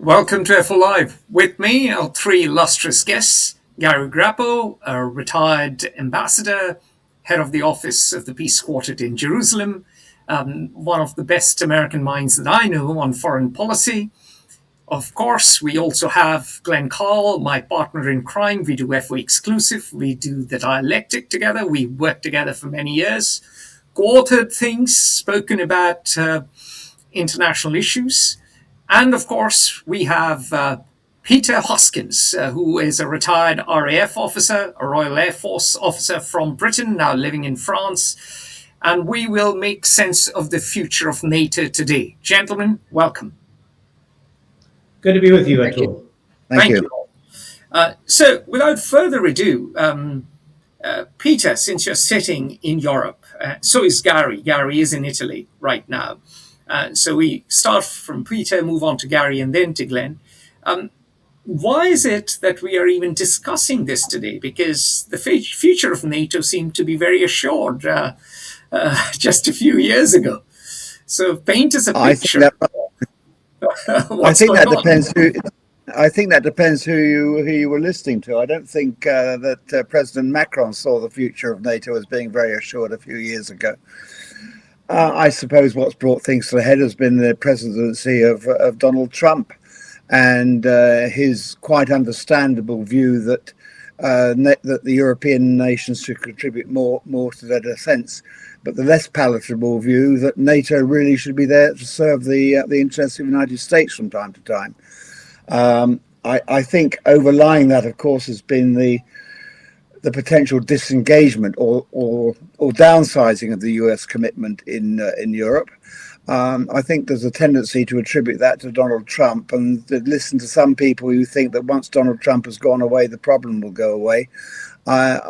Welcome to FO Live. With me are three illustrious guests: Gary Grappo, a retired ambassador, head of the Office of the Peace Quartet in Jerusalem, one of the best American minds that I know on foreign policy. Of course, we also have Glenn Carle, my partner in crime. We do FO Exclusive. We do the Dialectic together. We worked together for many years, co-authored things, spoken about international issues. And of course, we have Peter Hoskins, who is a retired RAF officer, a Royal Air Force officer from Britain, now living in France. And we will make sense of the future of NATO today. Gentlemen, welcome. Good to be with you, Atul. Thank you. So, without further ado, Peter, since you're sitting in Europe, so is Gary. Gary is in Italy right now. So we start from Peter, move on to Gary, and then to Glenn. Why is it that we are even discussing this today? Because the future of NATO seemed to be very assured just a few years ago. So paint us a picture. I think that depends who you were listening to. I don't think that President Macron saw the future of NATO as being very assured a few years ago. I suppose what's brought things to a head has been the presidency of Donald Trump and his quite understandable view that that the European nations should contribute more to their defence, but the less palatable view that NATO really should be there to serve the interests of the United States from time to time. I think overlying that, of course, has been the potential disengagement or downsizing of the US commitment in Europe. I think there's a tendency to attribute that to Donald Trump and to listen to some people who think that once Donald Trump has gone away, the problem will go away.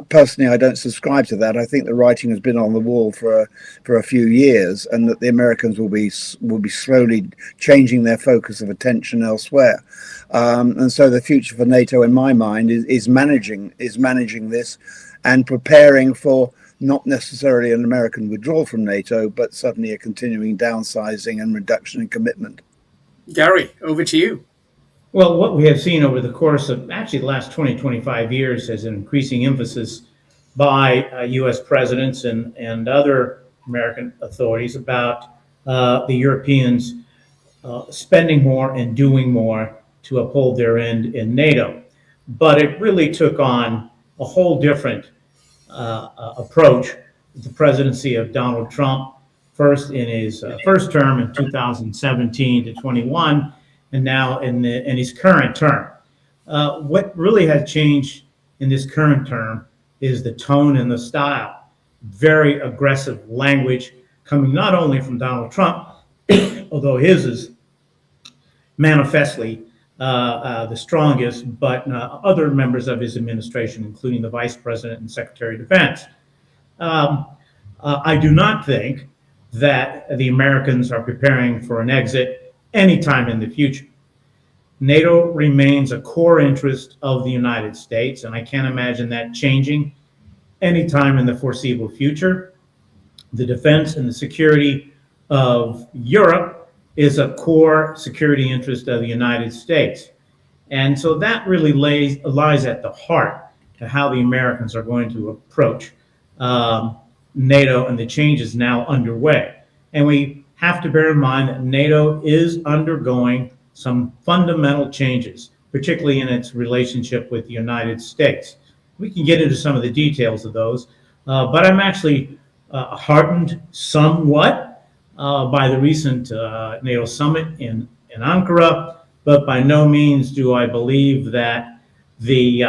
Personally, I don't subscribe to that. I think the writing has been on the wall for a few years, and that the Americans will be slowly changing their focus of attention elsewhere. And so the future for NATO, in my mind, is managing this and preparing for not necessarily an American withdrawal from NATO, but suddenly a continuing downsizing and reduction in commitment. Gary, over to you. Well, what we have seen over the course of actually the last 20, 25 years is an increasing emphasis by U.S. presidents and other American authorities about the Europeans spending more and doing more to uphold their end in NATO. But it really took on a whole different approach with the presidency of Donald Trump, first in his first term in 2017 to 21, and now in his current term. What really has changed in this current term is the tone and the style. Very aggressive language coming not only from Donald Trump, although his is manifestly the strongest, but other members of his administration, including the Vice President and Secretary of Defense. I do not think that the Americans are preparing for an exit anytime in the future. NATO remains a core interest of the United States, and I can't imagine that changing anytime in the foreseeable future. The defense and the security of Europe is a core security interest of the United States. And so that really lies at the heart of how the Americans are going to approach NATO and the changes now underway. And we have to bear in mind that NATO is undergoing some fundamental changes, particularly in its relationship with the United States. We can get into some of the details of those, but I'm actually heartened somewhat by the recent NATO summit in Ankara, but by no means do I believe that the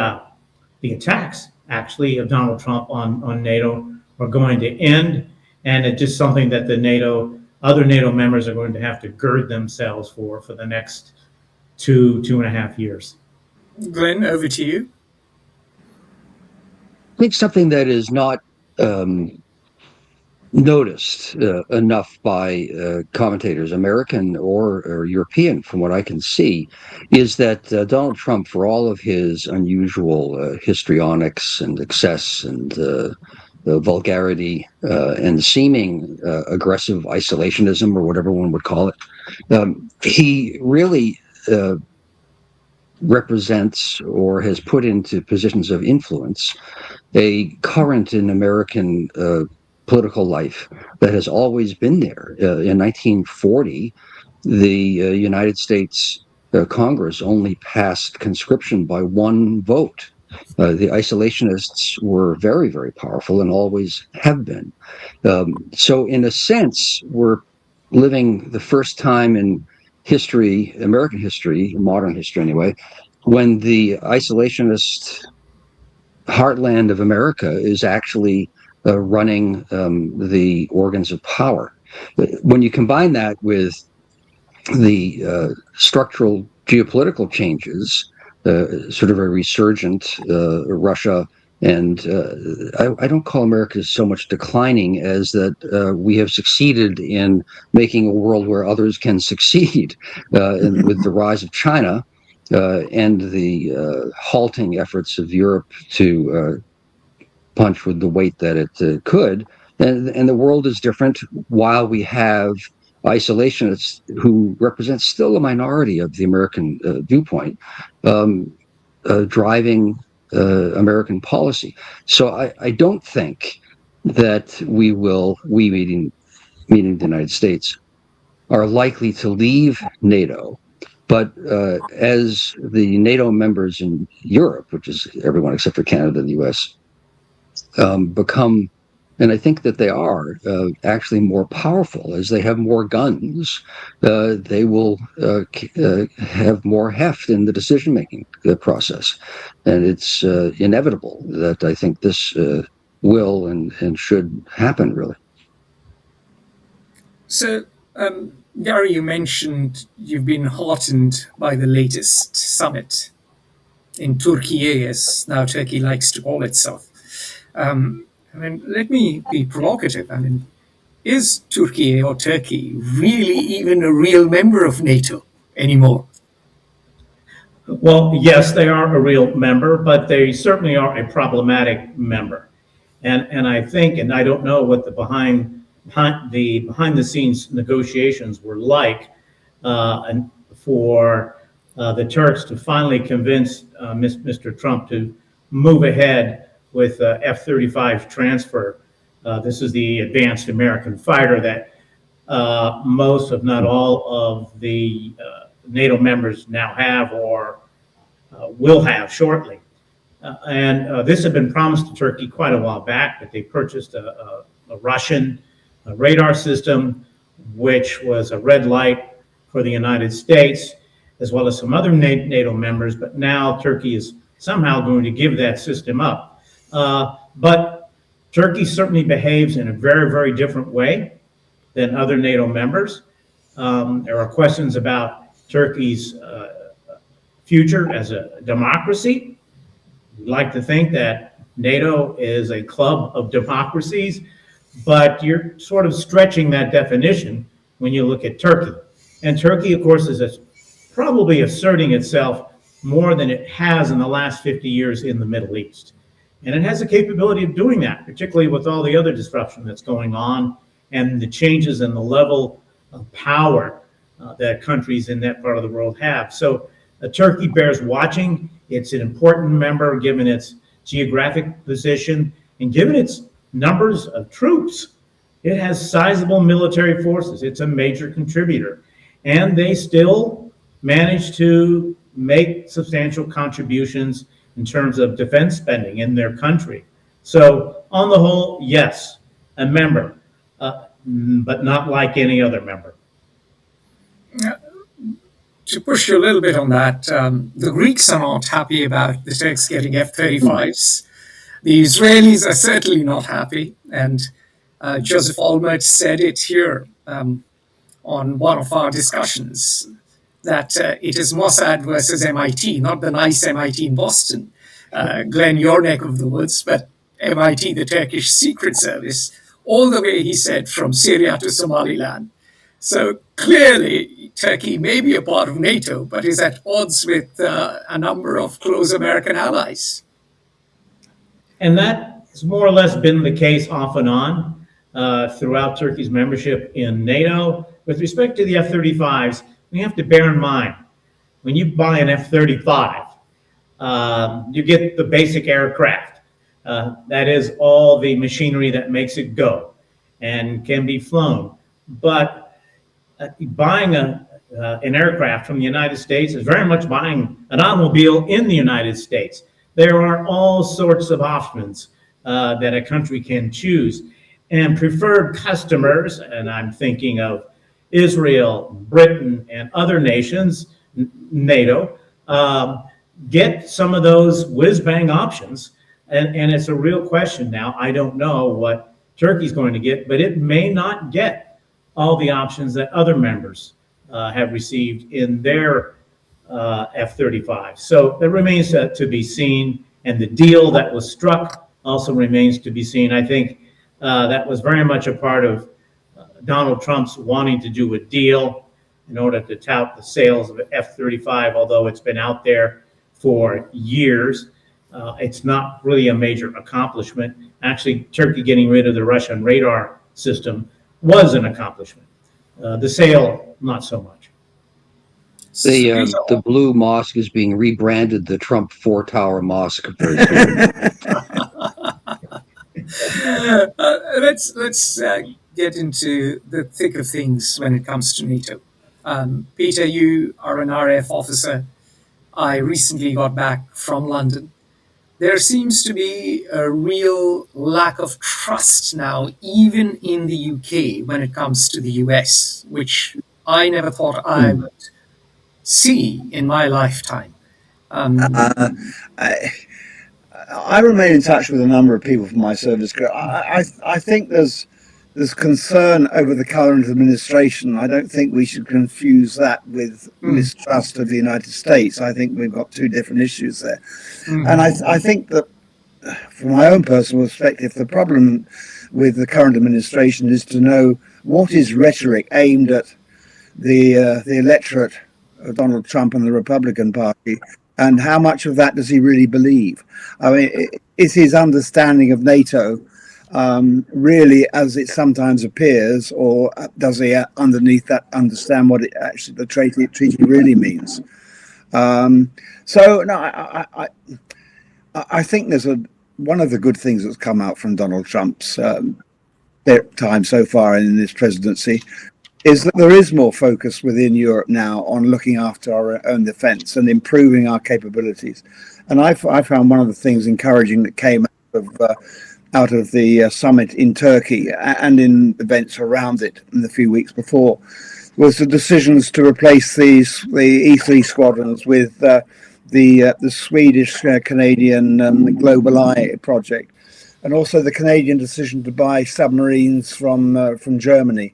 attacks actually of Donald Trump on NATO are going to end, and it's just something that the other NATO members are going to have to gird themselves for the next two and a half years. Glenn, over to you. I think something that is not noticed enough by commentators, American or European, from what I can see, is that Donald Trump, for all of his unusual histrionics and excess and the vulgarity and seeming aggressive isolationism, or whatever one would call it, he really represents or has put into positions of influence a current in American political life that has always been there. In 1940, the United States Congress only passed conscription by one vote. The isolationists were very, very powerful and always have been. So, in a sense, we're living the first time in history, American history, modern history anyway, when the isolationist heartland of America is actually running the organs of power. When you combine that with the structural geopolitical changes, sort of a resurgent Russia, and I don't call America so much declining as that we have succeeded in making a world where others can succeed, with the rise of China and the halting efforts of Europe to punch with the weight that it could. And the world is different while we have isolationists who represent still a minority of the American viewpoint, driving American policy. So I don't think that we meaning the United States, are likely to leave NATO. But as the NATO members in Europe, which is everyone except for Canada and the US, become, and I think that they are actually more powerful as they have more guns, they will have more heft in the decision-making process. And it's inevitable that I think this will and should happen, really. So, Gary, you mentioned you've been heartened by the latest summit in Turkey, as now Turkey likes to call itself. Let me be provocative. Is Turkey or Turkey really even a real member of NATO anymore? Well, yes, they are a real member, but they certainly are a problematic member. And I think, and I don't know what the behind the scenes negotiations were like, and for the Turks to finally convince Mr. Trump to move ahead with F-35 transfer. This is the advanced American fighter that most, if not all, of the NATO members now have or will have shortly. And this had been promised to Turkey quite a while back, but they purchased a Russian radar system, which was a red light for the United States, as well as some other NATO members. But now Turkey is somehow going to give that system up. But Turkey certainly behaves in a very, very different way than other NATO members. There are questions about Turkey's future as a democracy. We like to think that NATO is a club of democracies, but you're sort of stretching that definition when you look at Turkey. And Turkey, of course, is probably asserting itself more than it has in the last 50 years in the Middle East. And it has the capability of doing that, particularly with all the other disruption that's going on and the changes in the level of power that countries in that part of the world have. So Turkey bears watching. It's an important member given its geographic position and given its numbers of troops. It has sizable military forces. It's a major contributor. And they still manage to make substantial contributions in terms of defense spending in their country. So on the whole, yes, a member, but not like any other member. To push you a little bit on that, the Greeks are not happy about the Turks getting F-35s. The Israelis are certainly not happy. And Joseph Olmert said it here on one of our discussions, that it is Mossad versus MIT, not the nice MIT in Boston, Glenn, your neck of the woods, but MIT, the Turkish Secret Service, all the way, he said, from Syria to Somaliland. So clearly, Turkey may be a part of NATO, but is at odds with a number of close American allies. And that has more or less been the case off and on throughout Turkey's membership in NATO. With respect to the F-35s, we have to bear in mind when you buy an F-35, you get the basic aircraft. That is all the machinery that makes it go and can be flown. But buying an aircraft from the United States is very much buying an automobile in the United States. There are all sorts of options that a country can choose. And preferred customers, and I'm thinking of Israel, Britain, and other nations, NATO, get some of those whiz-bang options. And it's a real question now. I don't know what Turkey's going to get, but it may not get all the options that other members have received in their F-35. So it remains to be seen, and the deal that was struck also remains to be seen. I think that was very much a part of Donald Trump's wanting to do a deal in order to tout the sales of F-35, although it's been out there for years. It's not really a major accomplishment. Actually, Turkey getting rid of the Russian radar system was an accomplishment. The sale, not so much. The Blue Mosque is being rebranded the Trump 4-Tower Mosque very soon. Let's get into the thick of things when it comes to NATO. Peter, you are an RAF officer. I recently got back from London. There seems to be a real lack of trust now, even in the UK, when it comes to the US, which I never thought I would see in my lifetime. I remain in touch with a number of people from my service. I think there's concern over the current administration. I don't think we should confuse that with mistrust of the United States. I think we've got two different issues there. And I think that, from my own personal perspective, the problem with the current administration is to know what is rhetoric aimed at the electorate of Donald Trump and the Republican Party, and how much of that does he really believe? I mean, is his understanding of NATO really as it sometimes appears, or does he underneath that understand what it actually the treaty really means? So no, I think there's one of the good things that's come out from Donald Trump's time so far in this presidency is that there is more focus within Europe now on looking after our own defence and improving our capabilities. And I found one of the things encouraging that came out of the summit in Turkey and in events around it in the few weeks before was the decisions to replace the E3 squadrons with the Swedish Canadian Global Eye project, and also the Canadian decision to buy submarines from Germany.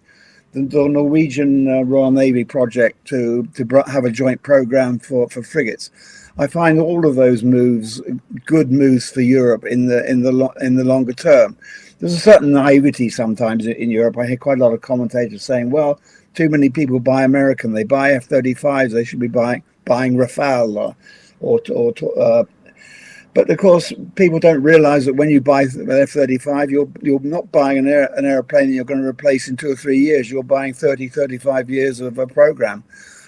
The Norwegian Royal Navy project to have a joint program for frigates. I find all of those moves good moves for Europe in the longer term. There's a certain naivety sometimes in Europe. I hear quite a lot of commentators saying, "Well, too many people buy American. They buy F-35s. They should be buying Rafale But of course, people don't realise that when you buy an F-35, you're not buying an airplane you're going to replace in 2 or 3 years. You're buying 30, 35 years of a program,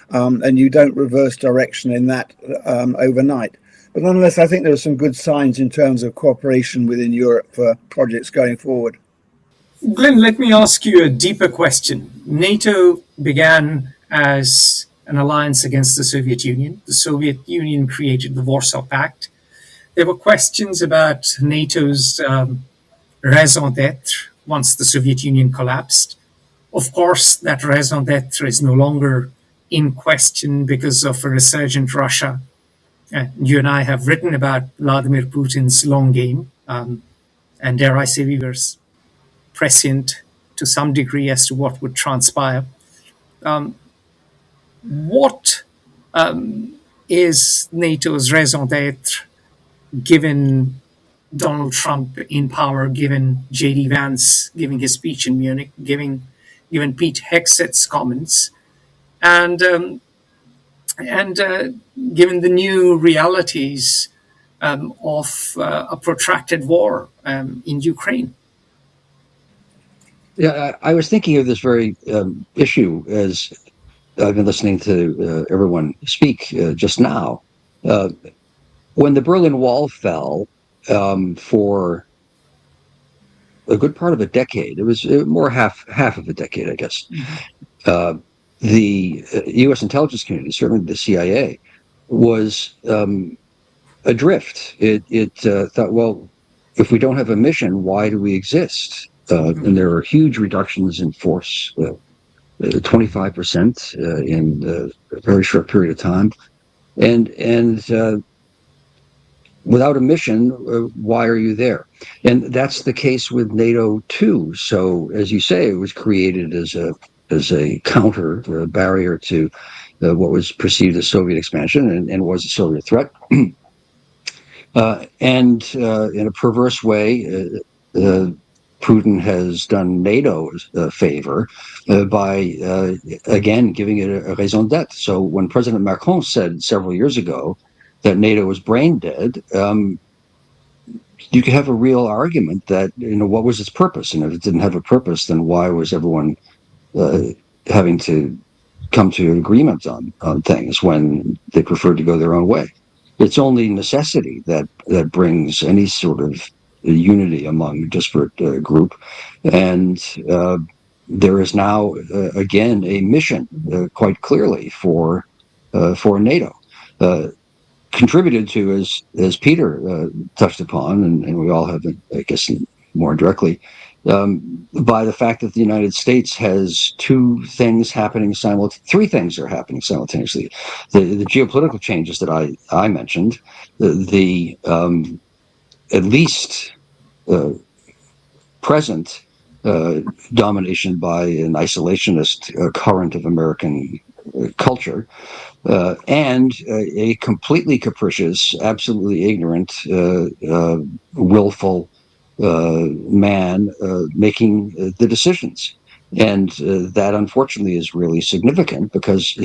and you don't reverse direction in that overnight. But nonetheless, I think there are some good signs in terms of cooperation within Europe for projects going forward. Glenn, let me ask you a deeper question. NATO began as an alliance against the Soviet Union. The Soviet Union created the Warsaw Pact. There were questions about NATO's raison d'etre once the Soviet Union collapsed. Of course, that raison d'etre is no longer in question because of a resurgent Russia. You and I have written about Vladimir Putin's long game, and dare I say we were prescient to some degree as to what would transpire. What is NATO's raison d'etre given Donald Trump in power, given J.D. Vance giving his speech in Munich, given Pete Hexet's comments, and given the new realities of a protracted war in Ukraine? Yeah, I was thinking of this very issue as I've been listening to everyone speak just now. When the Berlin Wall fell, for a good part of a decade, it was more half of a decade, I guess. Uh, the U.S. intelligence community, certainly the CIA, was adrift. It thought, well, if we don't have a mission, why do we exist? And there are huge reductions in force, 25% in a very short period of time, and without a mission, why are you there? And that's the case with NATO too. So, as you say, it was created as a counter, a barrier to what was perceived as Soviet expansion and was a Soviet threat. And in a perverse way, Putin has done NATO a favor by, again, giving it a raison d'etre. So when President Macron said several years ago that NATO was brain dead, you could have a real argument that, what was its purpose? And if it didn't have a purpose, then why was everyone having to come to an agreement on things when they preferred to go their own way? It's only necessity that brings any sort of unity among a disparate group. And there is now, again, a mission quite clearly for NATO. Contributed to, as Peter touched upon, and we all have, I guess, more directly, by the fact that the United States has three things are happening simultaneously. The geopolitical changes that I mentioned, the at least present domination by an isolationist current of American culture, and a completely capricious, absolutely ignorant, willful man making the decisions. And that, unfortunately, is really significant because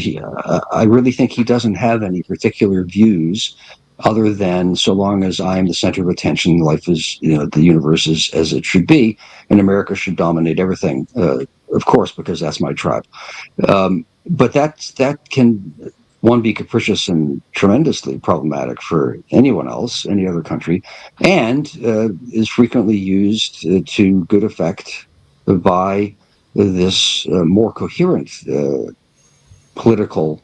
I really think he doesn't have any particular views other than, so long as I am the center of attention, life is, the universe is as it should be, and America should dominate everything, of course, because that's my tribe. But that can, one, be capricious and tremendously problematic for anyone else, any other country, and is frequently used to good effect by this more coherent political,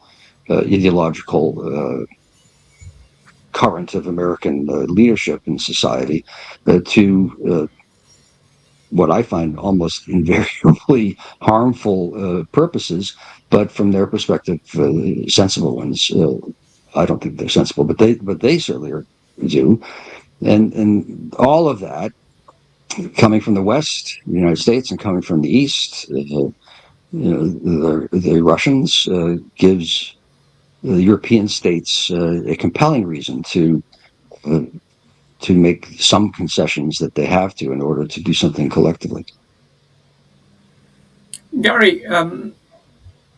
ideological current of American leadership in society to what I find almost invariably harmful purposes, but from their perspective, sensible ones. I don't think they're sensible, but they certainly do. And all of that coming from the West, the United States, and coming from the East, the Russians, gives the European states a compelling reason to make some concessions that they have to in order to do something collectively. Gary,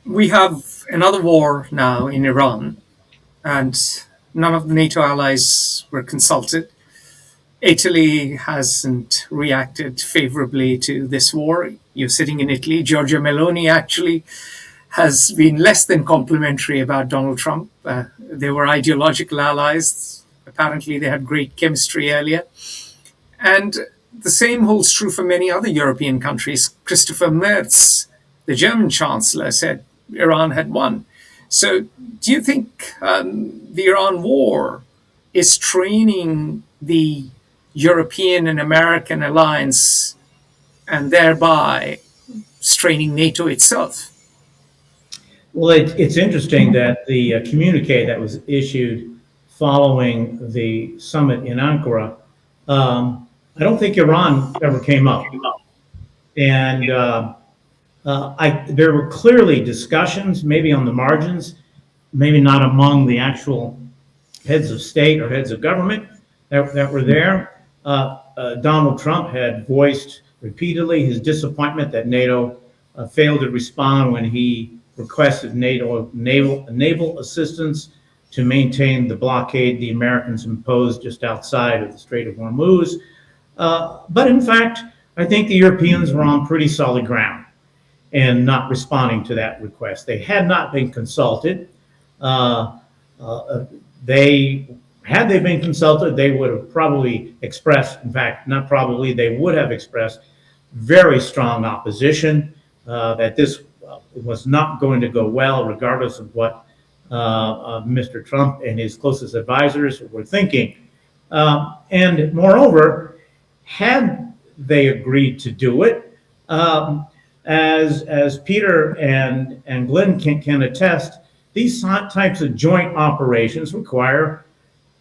we have another war now in Iran, and none of the NATO allies were consulted. Italy hasn't reacted favorably to this war. You're sitting in Italy. Giorgia Meloni actually has been less than complimentary about Donald Trump. They were ideological allies. Apparently, they had great chemistry earlier. And the same holds true for many other European countries. Christopher Merz, the German chancellor, said Iran had won. So do you think the Iran war is training the European and American alliance and thereby straining NATO itself? Well, it's interesting that the communique that was issued following the summit in Ankara, I don't think Iran ever came up. And there were clearly discussions, maybe on the margins, maybe not among the actual heads of state or heads of government that were there. Donald Trump had voiced repeatedly his disappointment that NATO failed to respond when he requested NATO naval assistance to maintain the blockade the Americans imposed just outside of the Strait of Hormuz. But in fact, I think the Europeans were on pretty solid ground. in not responding to that request. They had not been consulted. Had they been consulted, they would have probably expressed, in fact, not probably, they would have expressed very strong opposition that this was not going to go well, regardless of what Mr. Trump and his closest advisors were thinking. And moreover, had they agreed to do it, as Peter and Glenn can attest, these types of joint operations require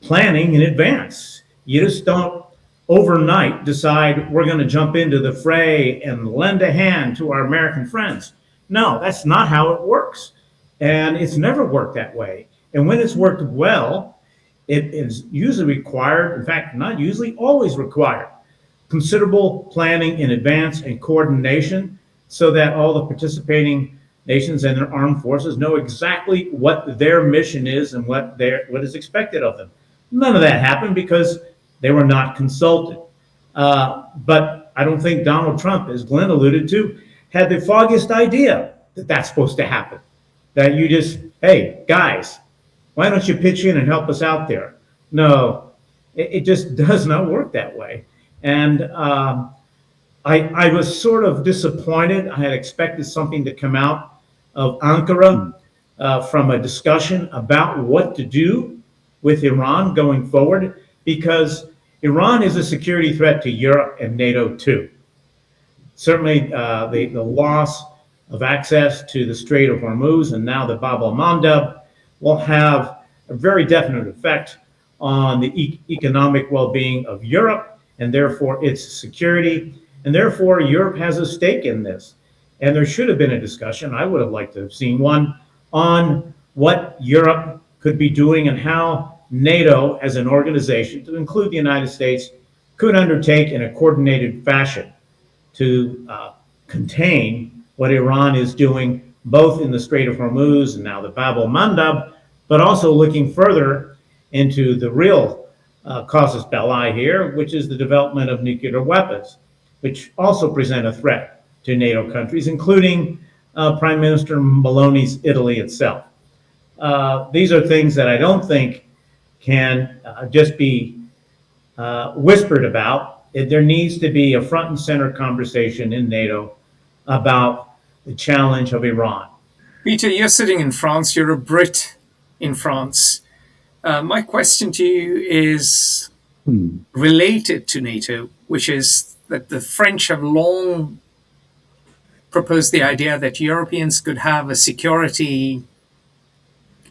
planning in advance. You just don't overnight decide we're going to jump into the fray and lend a hand to our American friends. No, that's not how it works. And it's never worked that way. And when it's worked well, it is usually required, in fact, not usually, always required, considerable planning in advance and coordination so that all the participating nations and their armed forces know exactly what their mission is and what is expected of them. None of that happened because they were not consulted. But I don't think Donald Trump, as Glenn alluded to, had the foggiest idea that that's supposed to happen. That you just, hey, guys, why don't you pitch in and help us out there? No, it just does not work that way. And I was sort of disappointed. I had expected something to come out of Ankara from a discussion about what to do with Iran going forward, because Iran is a security threat to Europe and NATO too. Certainly the loss of access to the Strait of Hormuz and now the Bab el-Mandeb will have a very definite effect on the economic well-being of Europe and therefore its security. And therefore Europe has a stake in this. And there should have been a discussion, I would have liked to have seen one, on what Europe could be doing and how NATO as an organization, to include the United States, could undertake in a coordinated fashion to contain what Iran is doing, both in the Strait of Hormuz and now the Bab el-Mandeb, but also looking further into the real casus belli here, which is the development of nuclear weapons, which also present a threat to NATO countries, including Prime Minister Meloni's Italy itself. These are things that I don't think can just be whispered about. There needs to be a front and center conversation in NATO about the challenge of Iran. Peter, you're sitting in France. You're a Brit in France. My question to you is related to NATO, which is that the French have long proposed the idea that Europeans could have a security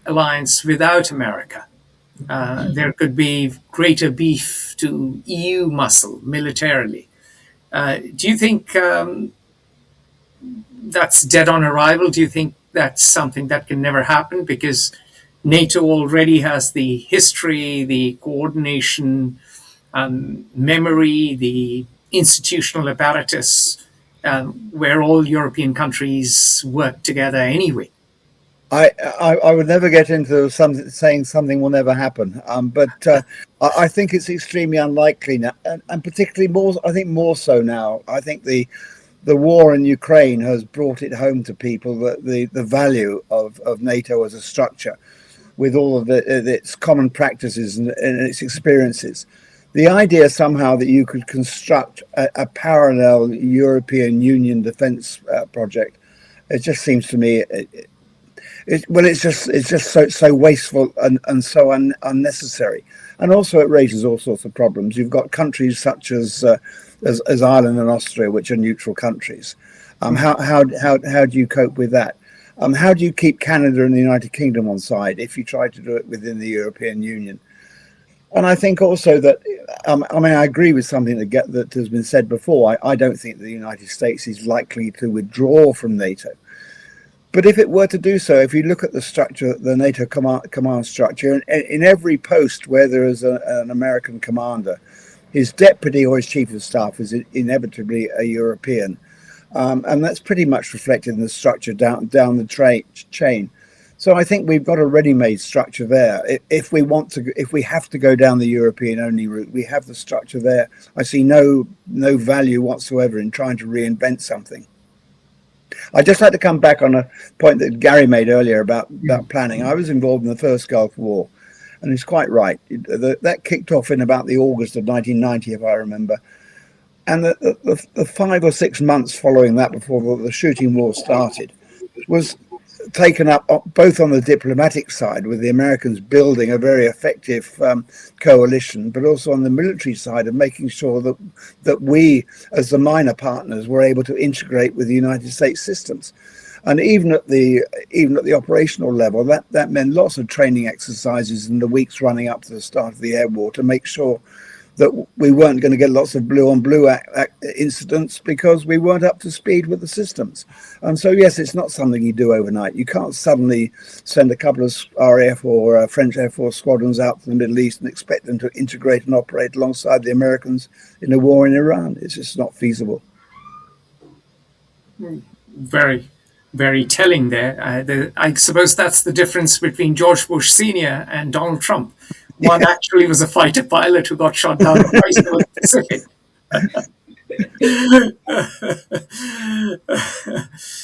alliance without America. There could be greater beef to EU muscle militarily. Do you think that's dead on arrival? Do you think that's something that can never happen? Because NATO already has the history, the coordination, memory, the institutional apparatus, where all European countries work together anyway. I would never get into saying something will never happen, but I think it's extremely unlikely now, and particularly more so now. I think the war in Ukraine has brought it home to people that the value of NATO as a structure, with all of its common practices and its experiences. The idea somehow that you could construct a parallel European Union defence project, it just seems to me. It's just so wasteful and so unnecessary, and also it raises all sorts of problems. You've got countries such as Ireland and Austria, which are neutral countries. How do you cope with that? How do you keep Canada and the United Kingdom on side if you try to do it within the European Union? And I think also that I agree with something that has been said before. I don't think the United States is likely to withdraw from NATO. But if it were to do so, if you look at the structure, the NATO command structure, in every post where there is an American commander, his deputy or his chief of staff is inevitably a European. And that's pretty much reflected in the structure down the chain. So I think we've got a ready-made structure there. If we have to go down the European-only route, we have the structure there. I see no value whatsoever in trying to reinvent something. I'd just like to come back on a point that Gary made earlier about planning. I was involved in the first Gulf War, and he's quite right. That kicked off in about the August of 1990, if I remember. And the 5 or 6 months following that, before the shooting war started, was taken up both on the diplomatic side, with the Americans building a very effective coalition, but also on the military side of making sure that we, as the minor partners, were able to integrate with the United States systems. And even at the operational level, that meant lots of training exercises in the weeks running up to the start of the air war to make sure that we weren't going to get lots of blue on blue incidents because we weren't up to speed with the systems. And so, yes, it's not something you do overnight. You can't suddenly send a couple of RAF or French Air Force squadrons out to the Middle East and expect them to integrate and operate alongside the Americans in a war in Iran. It's just not feasible. Very, very telling there. I suppose that's the difference between George Bush Sr. and Donald Trump. One actually was a fighter pilot who got shot down twice in the Pacific.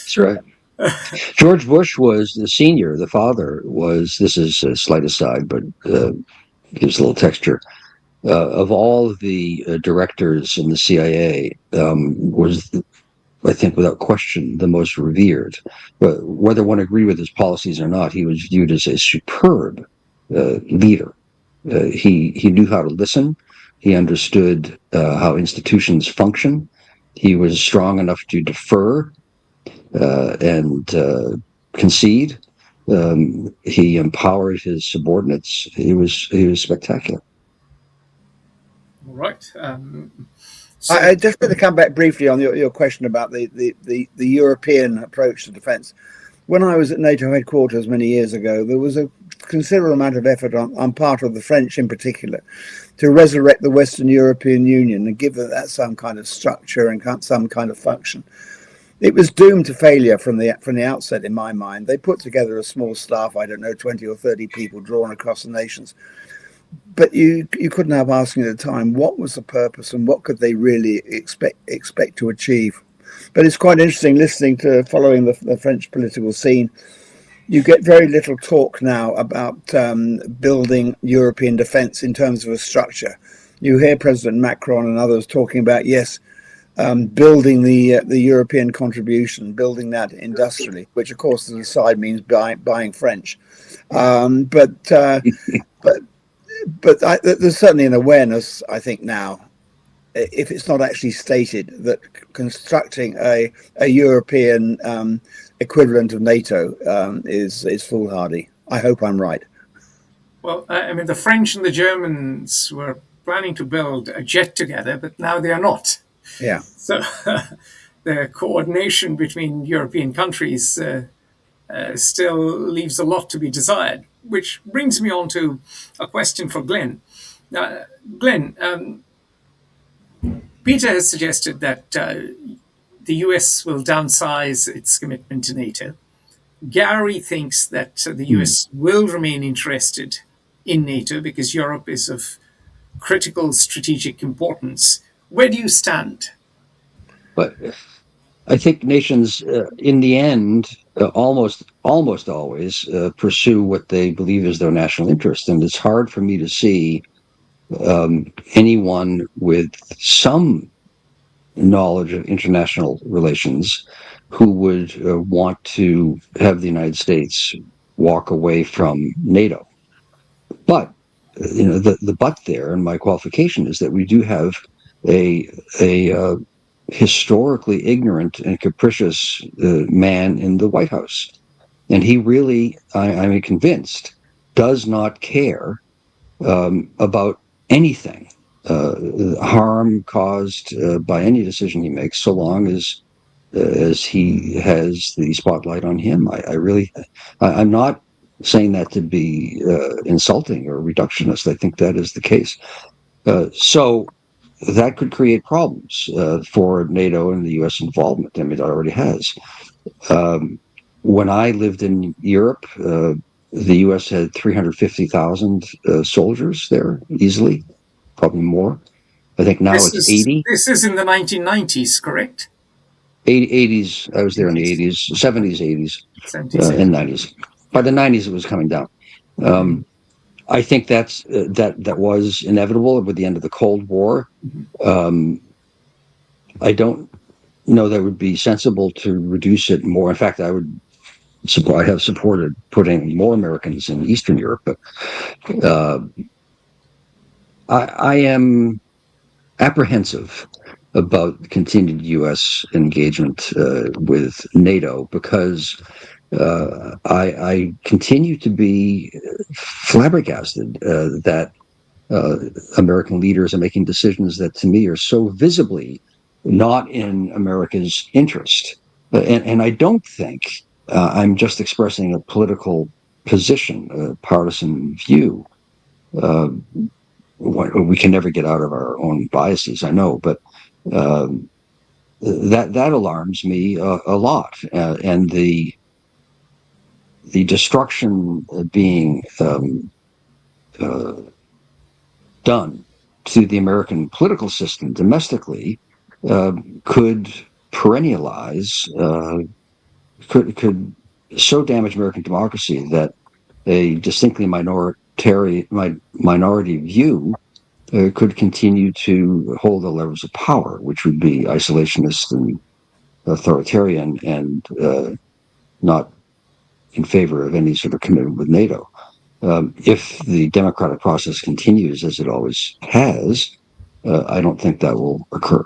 That's right. George Bush was the senior. The father was, this is a slight aside, but gives a little texture. Of all the directors in the CIA, was, I think, without question, the most revered. But whether one agreed with his policies or not, he was viewed as a superb leader. He knew how to listen. He understood how institutions function. He was strong enough to defer and concede. He empowered his subordinates. He was spectacular. All right. So I just want to come back briefly on your question about the European approach to defence. When I was at NATO headquarters many years ago, there was a considerable amount of effort on part of the French in particular to resurrect the Western European Union and give that some kind of structure and some kind of function. It was doomed to failure from the outset, in my mind. They put together a small staff, I don't know, 20 or 30 people drawn across the nations. But you couldn't help asking at the time, what was the purpose and what could they really expect to achieve? But it's quite interesting following the French political scene. You get very little talk now about building European defence in terms of a structure. You hear President Macron and others talking about, yes, building the European contribution, building that industrially, which of course as an aside means buying French. But there's certainly an awareness, I think now, if it's not actually stated, that constructing a European equivalent of NATO is foolhardy. I hope I'm right. Well, I mean, the French and the Germans were planning to build a jet together, but now they are not. Yeah. So the coordination between European countries still leaves a lot to be desired, which brings me on to a question for Glenn. Glenn, Peter has suggested that the US will downsize its commitment to NATO. Gary thinks that the US will remain interested in NATO because Europe is of critical strategic importance. Where do you stand? But I think nations, in the end, almost always pursue what they believe is their national interest, and it's hard for me to see anyone with some knowledge of international relations who would want to have the United States walk away from NATO. But the but there, and my qualification is that we do have a historically ignorant and capricious man in the White House, and he really, I'm convinced, does not care about anything harm caused by any decision he makes, so long as he has the spotlight on him. I'm not saying that to be insulting or reductionist. I think that is the case. So that could create problems for NATO and the U.S. involvement. I mean, it already has. When I lived in Europe, the U.S. had 350,000 soldiers there, easily, probably more. I think now it's 80. This is in the 1990s, correct? 80s. I was there in the 80s, 70s, 80s, 70s. and 90s. By the 90s, it was coming down. I think that was inevitable with the end of the Cold War. I don't know that it would be sensible to reduce it more. In fact, I have supported putting more Americans in Eastern Europe, but I am apprehensive about continued U.S. engagement with NATO because I continue to be flabbergasted that American leaders are making decisions that to me are so visibly not in America's interest. And I don't think I'm just expressing a political position, a partisan view. We can never get out of our own biases, I know, but that alarms me a lot. And the destruction being done to the American political system domestically could perennialize, could so damage American democracy that a distinctly minority view could continue to hold the levers of power, which would be isolationist and authoritarian and not in favor of any sort of commitment with NATO. If the democratic process continues as it always has, I don't think that will occur.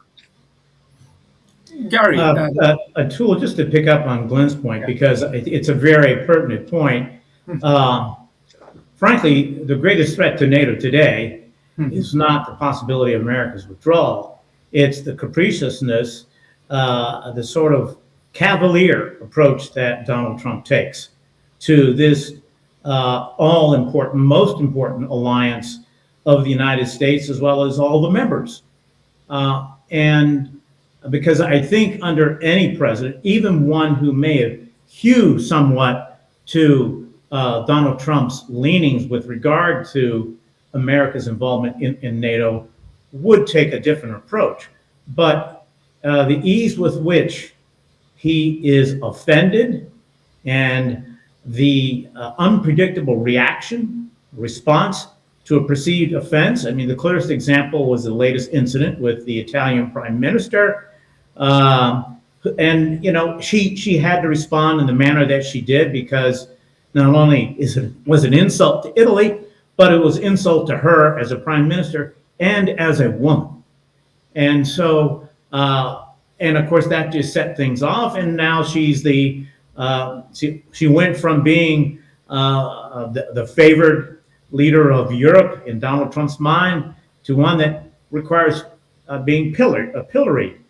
Gary, Atul, just to pick up on Glenn's point, because it's a very pertinent point. Frankly, the greatest threat to NATO today is not the possibility of America's withdrawal. It's the capriciousness, the sort of cavalier approach that Donald Trump takes to this all-important, most important alliance of the United States, as well as all the members. And because I think under any president, even one who may have hewed somewhat to Donald Trump's leanings with regard to America's involvement in NATO, would take a different approach. But the ease with which he is offended and the unpredictable response to a perceived offense. I mean, the clearest example was the latest incident with the Italian prime minister. And, you know, she had to respond in the manner that she did because not only was it an insult to Italy, but it was insult to her as a prime minister and as a woman. And so, and of course, that just set things off. And now she's she went from being the favored leader of Europe in Donald Trump's mind to one that requires being pilloried.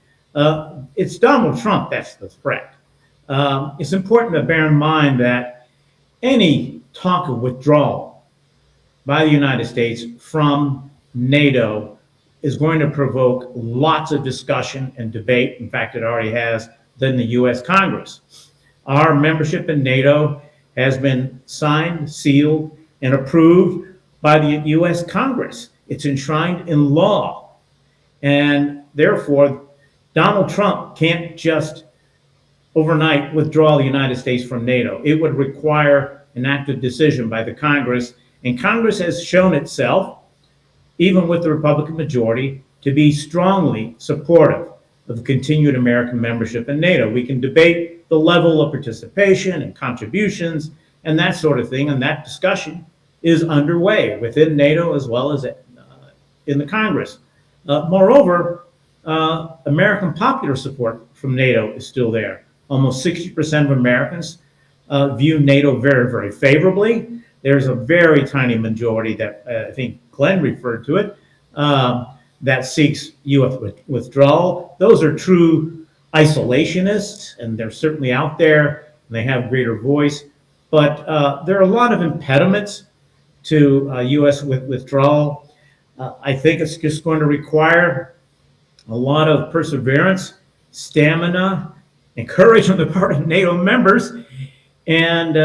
It's Donald Trump that's the threat. It's important to bear in mind that any talk of withdrawal by the United States from NATO is going to provoke lots of discussion and debate. In fact, it already has in the US Congress. Our membership in NATO has been signed, sealed, and approved by the US Congress. It's enshrined in law. And therefore, Donald Trump can't just overnight withdraw the United States from NATO. It would require an active decision by the Congress. And Congress has shown itself, even with the Republican majority, to be strongly supportive of continued American membership in NATO. We can debate the level of participation and contributions and that sort of thing, and that discussion is underway within NATO as well as in the Congress. Moreover, American popular support from NATO is still there. Almost 60% of Americans view NATO very, very favorably. There's a very tiny majority that I think Glenn referred to it, that seeks U.S. withdrawal. Those are true isolationists, and they're certainly out there, and they have greater voice. But there are a lot of impediments to U.S. withdrawal. I think it's just going to require a lot of perseverance, stamina, and courage on the part of NATO members, and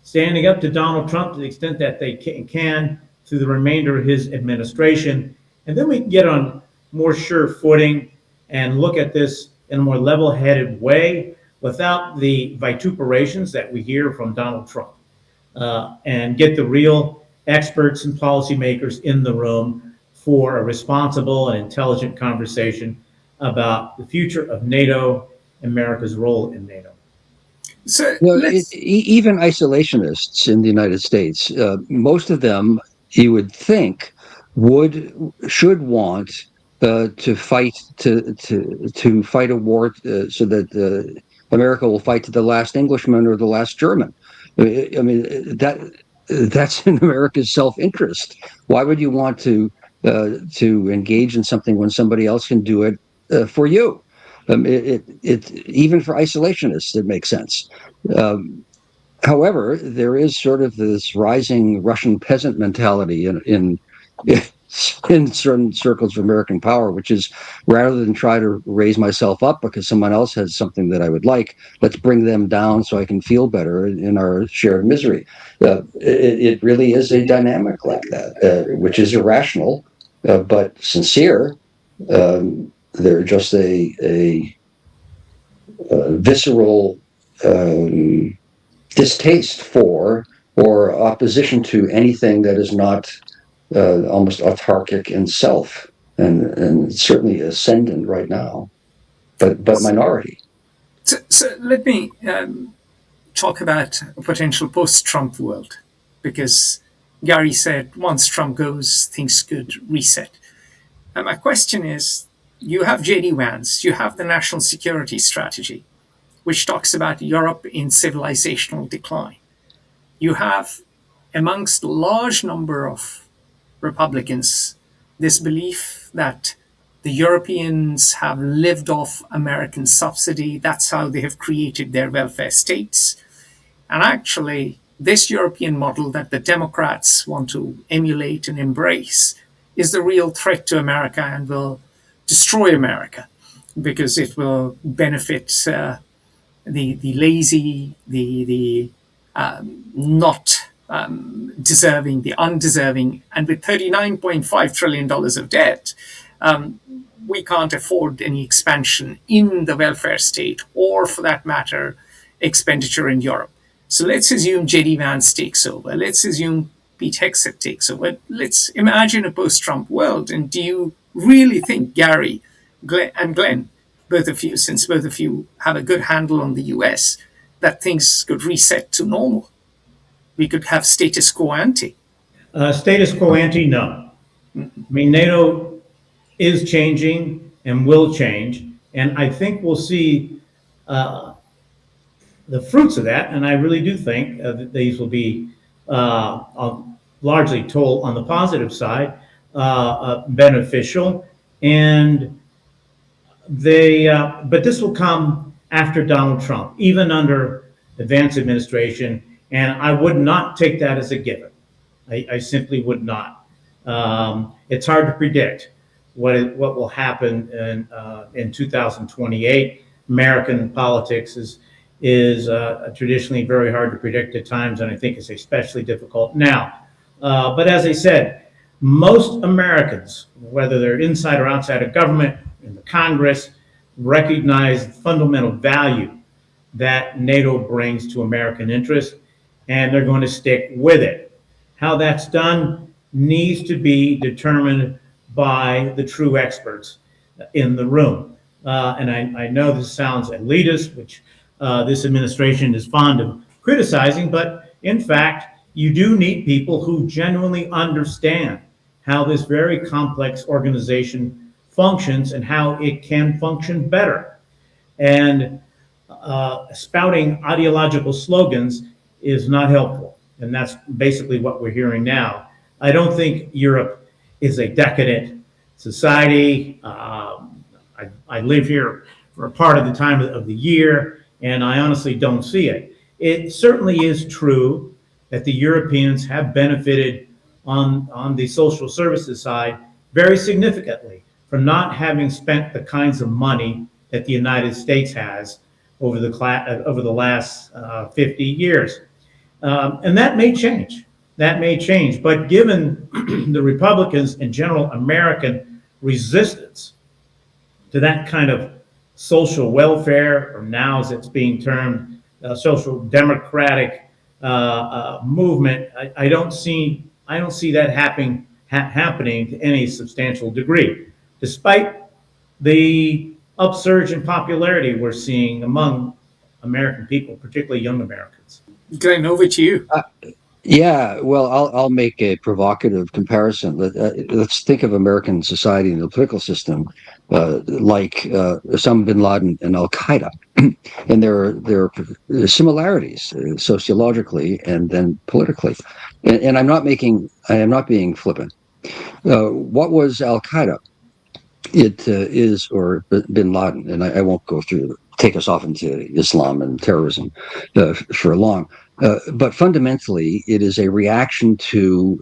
standing up to Donald Trump to the extent that they can through the remainder of his administration. And then we can get on more sure footing and look at this in a more level-headed way without the vituperations that we hear from Donald Trump, and get the real experts and policymakers in the room for a responsible and intelligent conversation about the future of NATO, America's role in NATO. So even isolationists in the United States, most of them, you would think, should want to fight a war so that America will fight to the last Englishman or the last German. I mean that's in America's self-interest. Why would you want to engage in something when somebody else can do it for you? Even for isolationists, it makes sense. However, there is sort of this rising Russian peasant mentality in certain circles of American power, which is, rather than try to raise myself up because someone else has something that I would like, let's bring them down so I can feel better in our shared misery. It really is a dynamic like that, which is irrational, but sincere. They're just a visceral distaste for or opposition to anything that is not almost autarkic in self, and certainly ascendant right now, but minority. So let me talk about a potential post-Trump world, because Gary said once Trump goes, things could reset. And my question is, you have J.D. Vance, you have the National Security Strategy, which talks about Europe in civilizational decline. You have, amongst a large number of Republicans, this belief that the Europeans have lived off American subsidy. That's how they have created their welfare states. And actually, this European model that the Democrats want to emulate and embrace is the real threat to America and will destroy America, because it will benefit the lazy, the not deserving, the undeserving. And with $39.5 trillion of debt, we can't afford any expansion in the welfare state, or for that matter, expenditure in Europe. So let's assume J.D. Vance takes over. Let's assume Pete Hegseth takes over. Let's imagine a post-Trump world. And do you really think, Gary and Glenn, both of you, since both of you have a good handle on the US, that things could reset to normal? We could have status quo ante. Status quo ante, no. I mean, NATO is changing and will change, and I think we'll see the fruits of that. And I really do think that these will be largely told on the positive side, beneficial, and but this will come after Donald Trump, even under the Vance administration, and I would not take that as a given. I simply would not. It's hard to predict what will happen in 2028. American politics is traditionally very hard to predict at times, and I think it's especially difficult now. But as I said, most Americans, whether they're inside or outside of government, in the Congress, recognize the fundamental value that NATO brings to American interests, and they're going to stick with it. How that's done needs to be determined by the true experts in the room. And I know this sounds elitist, which this administration is fond of criticizing, but in fact, you do need people who genuinely understand how this very complex organization functions and how it can function better. And spouting ideological slogans is not helpful. And that's basically what we're hearing now. I don't think Europe is a decadent society. I live here for a part of the time of the year, and I honestly don't see it. It certainly is true that the Europeans have benefited on the social services side very significantly from not having spent the kinds of money that the United States has over the last 50 years. And that may change. That may change. But given the Republicans and general American resistance to that kind of social welfare, or now as it's being termed, social democratic movement, I don't see that happening to any substantial degree, despite the upsurge in popularity we're seeing among American people, particularly young Americans. Glenn, over to you. Yeah, well, I'll make a provocative comparison. Let's think of American society and the political system like Osama bin Laden and Al Qaeda, and there are similarities sociologically and then politically. And I am not being flippant. What was Al Qaeda? It is, or bin Laden, and I won't take us off into Islam and terrorism for long. But fundamentally, it is a reaction to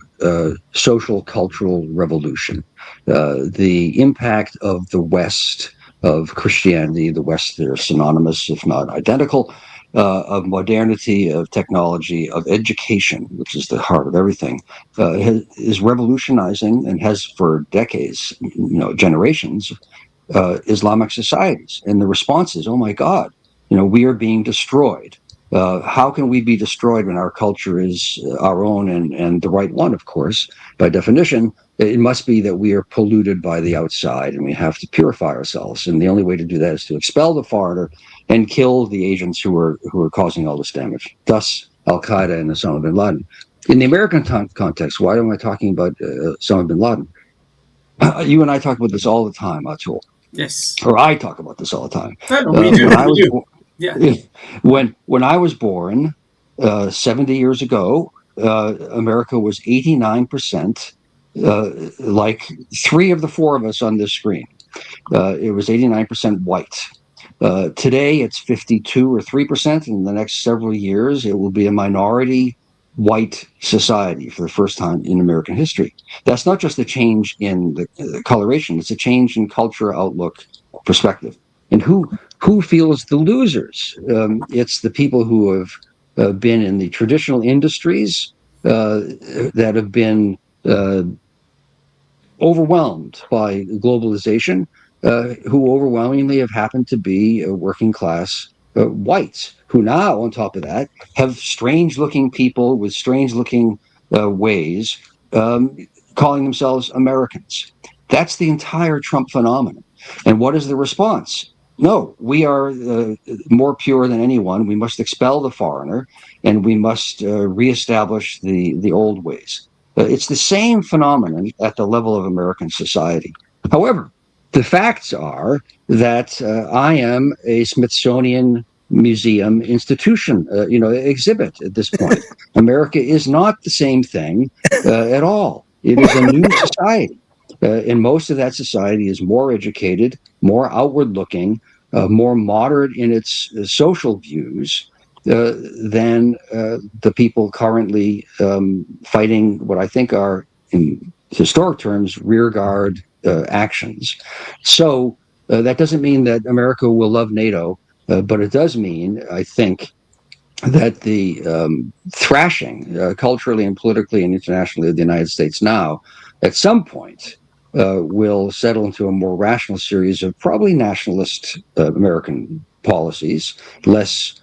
social cultural revolution. The impact of the West, of Christianity, the West, they're synonymous, if not identical, of modernity, of technology, of education, which is the heart of everything, is revolutionizing and has for decades, generations, Islamic societies. And the response is, oh my God, we are being destroyed. How can we be destroyed when our culture is our own and the right one, of course? By definition, it must be that we are polluted by the outside and we have to purify ourselves. And the only way to do that is to expel the foreigner and kill the agents who are causing all this damage. Thus, Al Qaeda and Osama bin Laden. In the American context, why am I talking about Osama bin Laden? You and I talk about this all the time, Atul. Yes. Or I talk about this all the time. No, we do. Yeah. When I was born 70 years ago, America was 89%, like three of the four of us on this screen. It was 89% white. Today, it's 52 or 3%. In the next several years, it will be a minority white society for the first time in American history. That's not just a change in the coloration, it's a change in culture, outlook, perspective. And who feels the losers? It's the people who have been in the traditional industries that have been overwhelmed by globalization, who overwhelmingly have happened to be working class whites, who now, on top of that, have strange-looking people with strange-looking ways calling themselves Americans. That's the entire Trump phenomenon. And what is the response? No, we are more pure than anyone. We must expel the foreigner, and we must reestablish the old ways. It's the same phenomenon at the level of American society. However, the facts are that I am a Smithsonian Museum institution, exhibit at this point. America is not the same thing at all. It is a new society. And most of that society is more educated, more outward-looking, more moderate in its social views than the people currently fighting what I think are, in historic terms, rearguard actions. So that doesn't mean that America will love NATO, but it does mean, I think, that the thrashing culturally and politically and internationally of the United States now, at some point, will settle into a more rational series of probably nationalist American policies, less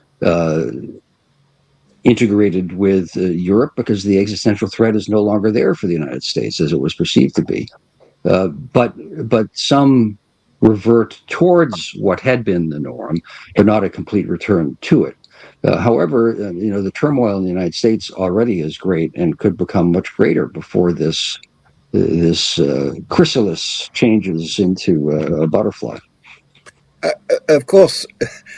integrated with Europe, because the existential threat is no longer there for the United States as it was perceived to be. But some revert towards what had been the norm, but not a complete return to it. However, the turmoil in the United States already is great and could become much greater before this chrysalis changes into a butterfly. Of course,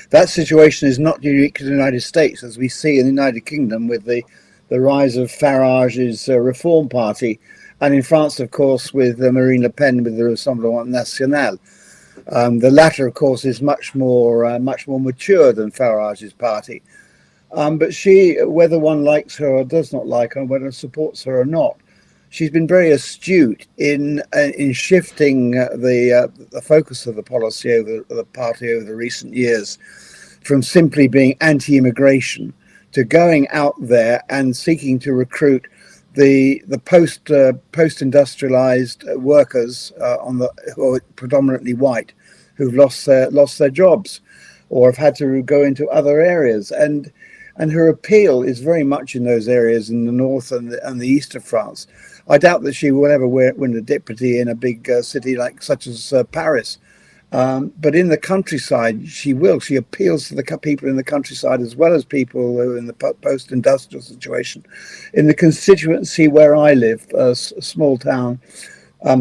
that situation is not unique to the United States, as we see in the United Kingdom with the rise of Farage's Reform Party, and in France, of course, with Marine Le Pen with the Rassemblement National. The latter, of course, is much more mature than Farage's party. But she, whether one likes her or does not like her, whether supports her or not, she's been very astute in shifting the focus of the policy over the party over the recent years, from simply being anti-immigration to going out there and seeking to recruit the post-industrialized workers who are predominantly white, who've lost their jobs, or have had to go into other areas. And her appeal is very much in those areas in the north and the east of France. I doubt that she will ever win a deputy in a big city such as Paris. But in the countryside, she will. She appeals to the people in the countryside as well as people who are in the post-industrial situation. In the constituency where I live, a small town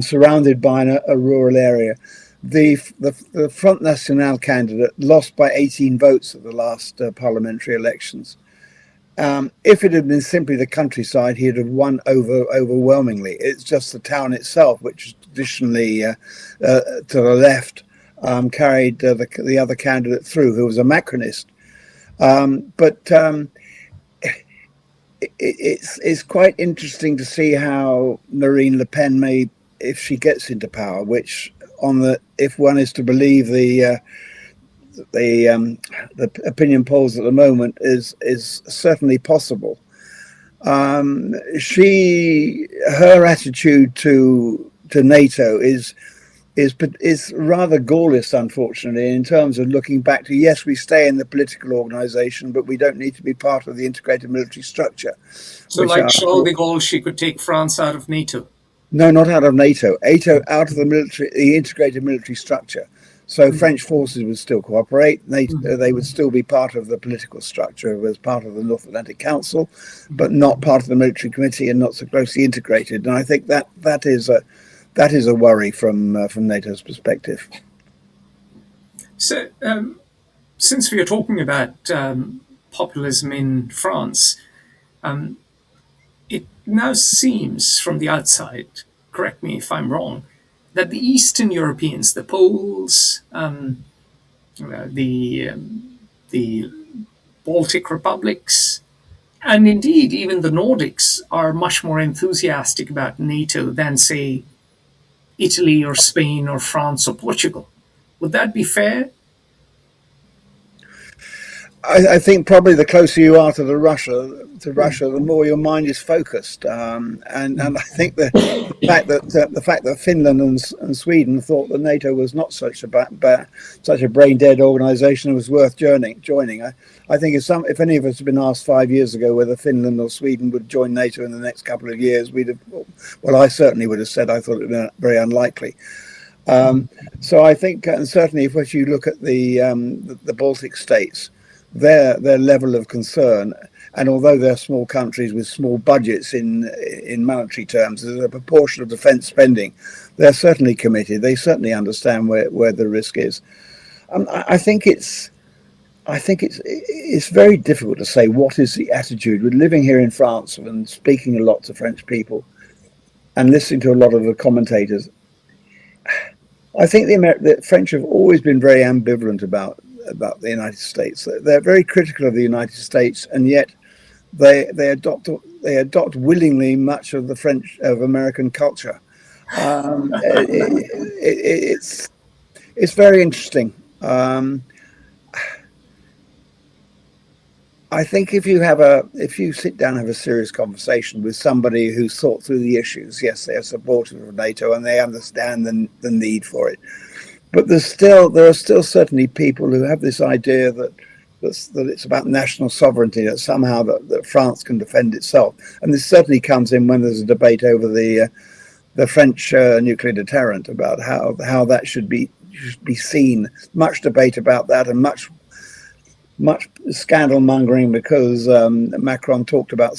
surrounded by a rural area, the Front National candidate lost by 18 votes at the last parliamentary elections. If it had been simply the countryside, he'd have won overwhelmingly. It's just the town itself, which is traditionally to the left, carried the other candidate through, who was a Macronist. It's quite interesting to see how Marine Le Pen may, if she gets into power, which if one is to believe the opinion polls at the moment, is certainly possible. Her attitude to NATO is rather gaulless, unfortunately, in terms of looking back to, yes, we stay in the political organization, but we don't need to be part of the integrated military structure. So like Charles de Gaulle, she could take France out of NATO? No, not out of NATO. Out of the integrated military structure. So French forces would still cooperate. They would still be part of the political structure as part of the North Atlantic Council, but not part of the military committee and not so closely integrated. And I think that is a worry from NATO's perspective. So, since we are talking about populism in France, it now seems from the outside, correct me if I'm wrong, that the Eastern Europeans, the Poles, the Baltic republics, and indeed even the Nordics, are much more enthusiastic about NATO than, say, Italy or Spain or France or Portugal. Would that be fair? I think probably the closer you are to Russia, the more your mind is focused. And I think the fact that Finland and Sweden thought that NATO was not such a brain dead organisation, was worth joining. I think if any of us had been asked 5 years ago whether Finland or Sweden would join NATO in the next couple of years, I certainly would have said I thought it was very unlikely. So I think, and certainly if you look at the Baltic states, their level of concern, and although they're small countries with small budgets in monetary terms, as a proportion of defence spending, they're certainly committed. They certainly understand where the risk is. I think it's very difficult to say what is the attitude. We're living here in France and speaking a lot to French people and listening to a lot of the commentators. I think the French have always been very ambivalent about the United States. They're very critical of the United States, and yet they adopt willingly much of of American culture. It's very interesting. I think if you sit down and have a serious conversation with somebody who's thought through the issues, yes, they are supportive of NATO and they understand the need for it. But there are still certainly people who have this idea that it's about national sovereignty, that somehow that France can defend itself. And this certainly comes in when there's a debate over the French nuclear deterrent, about how that should be seen. Much debate about that, and much scandal mongering because Macron talked about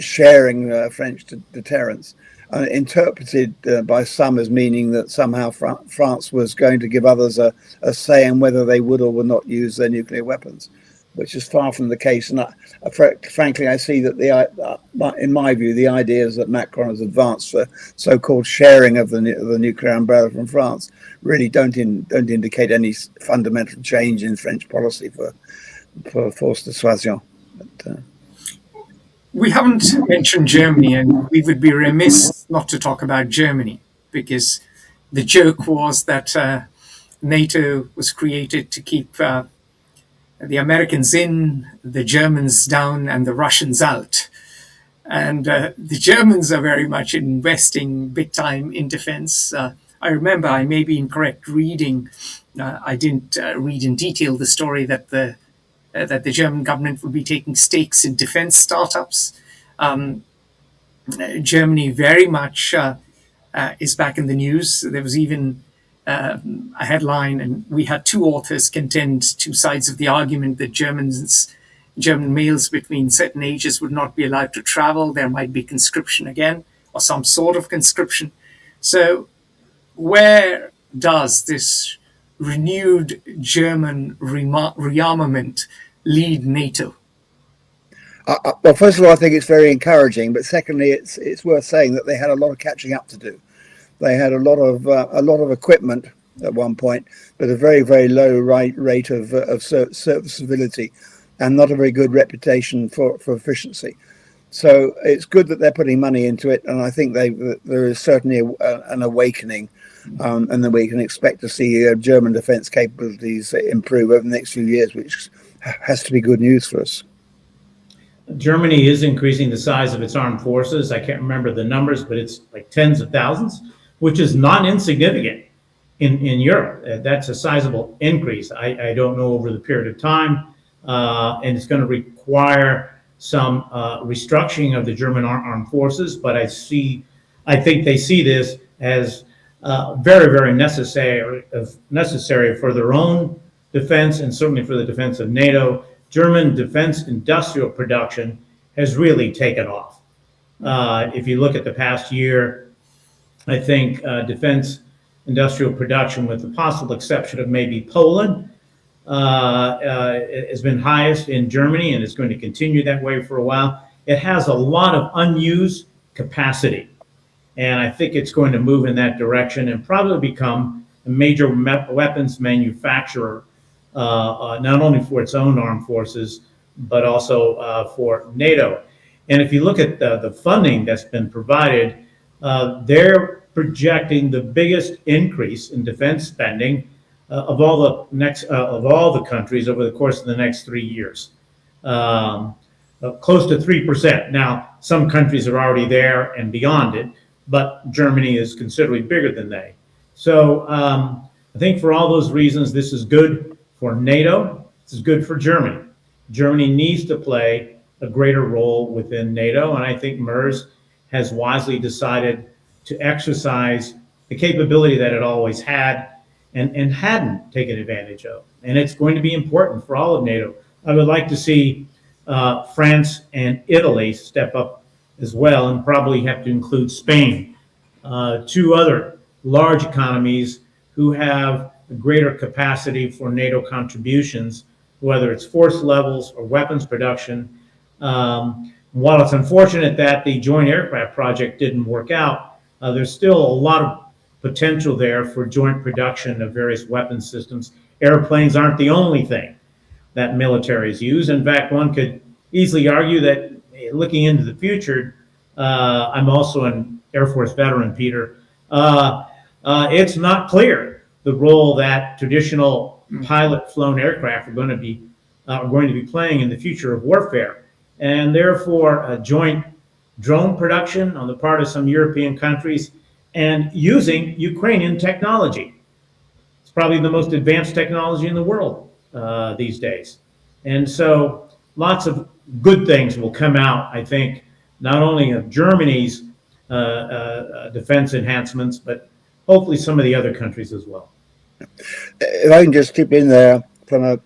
sharing French deterrence. Interpreted by some as meaning that somehow France was going to give others a say in whether they would or would not use their nuclear weapons, which is far from the case. And frankly, I see that in my view, the ideas that Macron has advanced for so-called sharing of the nuclear umbrella from France really don't indicate any fundamental change in French policy for force dissuasion. We haven't mentioned Germany, and we would be remiss not to talk about Germany, because the joke was that NATO was created to keep the Americans in, the Germans down, and the Russians out. And the Germans are very much investing big time in defense. I remember, I may be incorrect, reading. I didn't read in detail the story that the German government would be taking stakes in defense startups. Germany very much is back in the news. There was even a headline, and we had two authors contend two sides of the argument that German males between certain ages would not be allowed to travel. There might be conscription again, or some sort of conscription. So, where does this renewed German rearmament lead NATO? Well, first of all, I think it's very encouraging. But secondly, it's worth saying that they had a lot of catching up to do. They had a lot of equipment at one point, but a very, very low rate of serviceability, and not a very good reputation for efficiency. So it's good that they're putting money into it, and I think there is certainly an awakening, and that we can expect to see German defence capabilities improve over the next few years, which has to be good news for us. Germany is increasing the size of its armed forces. I can't remember the numbers, but it's like tens of thousands, which is not insignificant in Europe. That's a sizable increase. I don't know over the period of time, and it's going to require some restructuring of the German armed forces. But I think they see this as very, very necessary for their own defense, and certainly for the defense of NATO. German defense industrial production has really taken off. If you look at the past year, I think defense industrial production, with the possible exception of maybe Poland, has been highest in Germany, and is going to continue that way for a while. It has a lot of unused capacity, and I think it's going to move in that direction and probably become a major weapons manufacturer, not only for its own armed forces, but also for NATO. And if you look at the funding that's been provided, they're projecting the biggest increase in defense spending of all the countries over the course of the next 3 years, close to 3%. Now, some countries are already there and beyond it, but Germany is considerably bigger than they. So I think for all those reasons, this is good for NATO. This is good for Germany. Germany needs to play a greater role within NATO, and I think MERS has wisely decided to exercise the capability that it always had and hadn't taken advantage of. And it's going to be important for all of NATO. I would like to see France and Italy step up as well, and probably have to include Spain, two other large economies who have a greater capacity for NATO contributions, whether it's force levels or weapons production. While it's unfortunate that the joint aircraft project didn't work out, there's still a lot of potential there for joint production of various weapons systems. Airplanes aren't the only thing that militaries use. In fact, one could easily argue that, looking into the future, I'm also an Air Force veteran, Peter, it's not clear the role that traditional pilot-flown aircraft are going to be playing in the future of warfare. And therefore, joint drone production on the part of some European countries, and using Ukrainian technology. It's probably the most advanced technology in the world these days. And so lots of good things will come out, I think, not only of Germany's defense enhancements, but hopefully some of the other countries as well. If I can just chip in there from a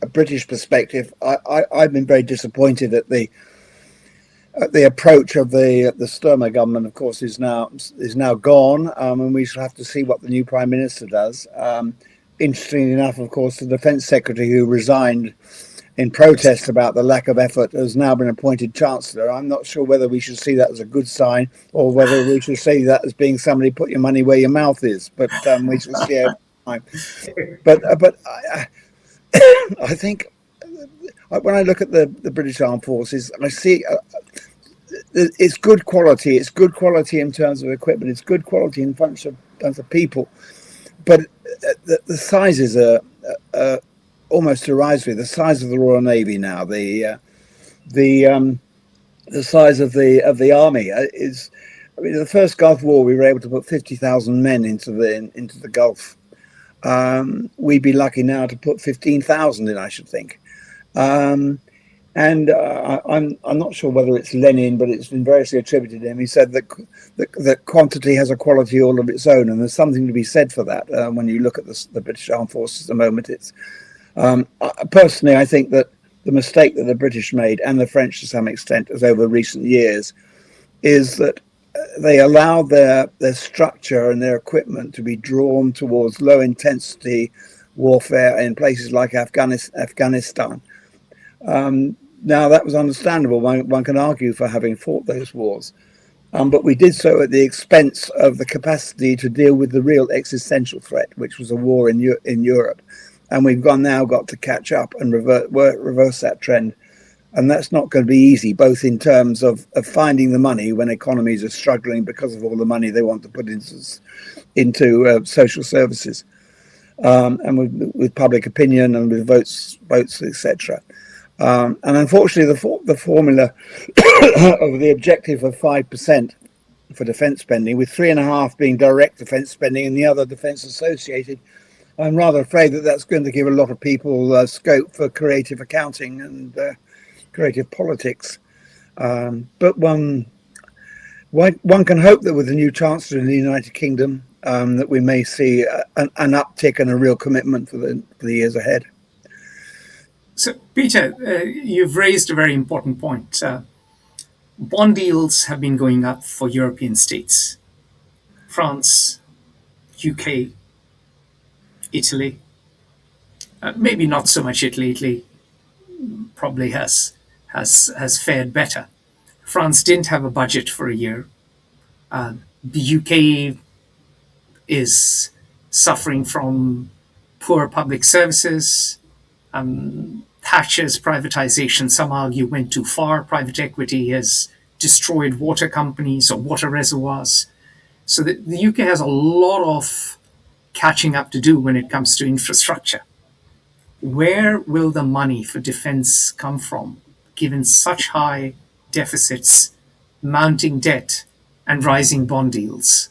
British perspective, I've been very disappointed at the approach of the Sturmer government. Of course, is now gone, and we shall have to see what the new Prime Minister does. Interestingly enough, of course, the Defence Secretary, who resigned in protest about the lack of effort, has now been appointed Chancellor. I'm not sure whether we should see that as a good sign, or whether we should see that as being somebody put your money where your mouth is. But we shall see over time. But I think when I look at the British Armed Forces, I see it's good quality. It's good quality in terms of equipment. It's good quality in terms of people. But the sizes are almost derisory. The size of the Royal Navy now, the size of the army is I mean, the first Gulf War, we were able to put 50,000 men into the Gulf. We'd be lucky now to put 15,000 in, I should think. I'm not sure whether it's Lenin, but it's been variously attributed to him. He said that quantity has a quality all of its own, and there's something to be said for that. When you look at the British Armed Forces at the moment, it's personally, I think that the mistake that the British made, and the French to some extent, as over recent years, is that they allowed their structure and their equipment to be drawn towards low intensity warfare in places like Afghanistan. Now, that was understandable. One can argue for having fought those wars. But we did so at the expense of the capacity to deal with the real existential threat, which was a war in Europe. And we've now got to catch up and reverse that trend. And that's not going to be easy, both in terms of finding the money when economies are struggling because of all the money they want to put into social services, and with public opinion and with votes, etc. And unfortunately, the formula of the objective of 5% for defence spending, with 3.5% being direct defence spending and the other defence associated, I'm rather afraid that that's going to give a lot of people scope for creative accounting and creative politics. But one can hope that with the new Chancellor in the United Kingdom, that we may see an uptick and a real commitment for the years ahead. So, Peter, you've raised a very important point. Bond yields have been going up for European states. France, UK, Italy. Maybe not so much Italy. Italy probably has fared better. France didn't have a budget for a year. The UK is suffering from poor public services. Thatcher's privatization, some argue, went too far. Private equity has destroyed water companies or water reservoirs. So the UK has a lot of catching up to do when it comes to infrastructure. Where will the money for defense come from, given such high deficits, mounting debt, and rising bond yields?